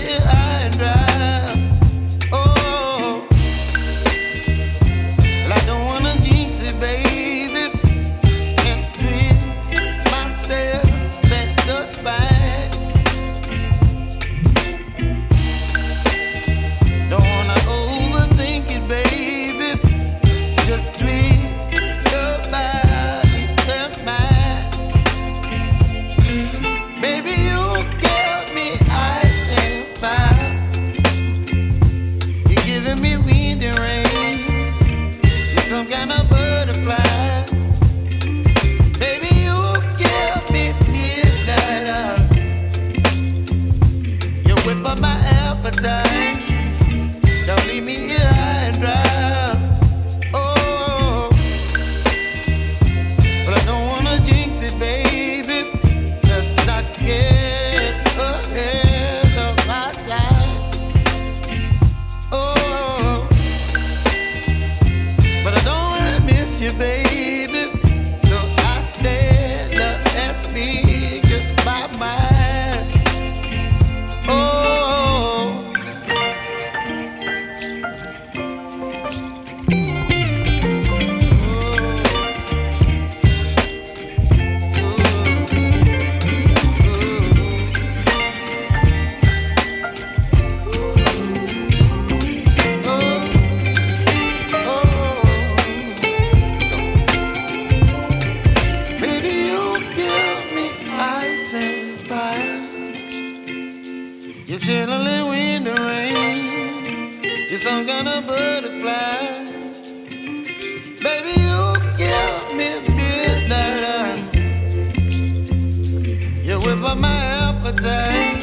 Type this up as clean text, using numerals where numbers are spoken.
here high and dry. Oh, well, I don't wanna jinx it, baby, and twist myself at the spine. Don't wanna overthink it, baby. It's just twist your body and mine. Baby, you give me ice and fire. You're giving me wind and rain. You're some kind of butterfly. Baby, you give me midnight. You whip up my appetite. Don't leave me here high and dry. Oh, but I don't wanna jinx it, baby. Let's not get ahead of my time. Oh, but I don't wanna miss you, baby. So I stand up and speak my mind. Oh. Baby, you give me ice and fire. You're chilling wind and rain. You're some kind of butterfly. Baby, you give me midnight. You whip up my appetite.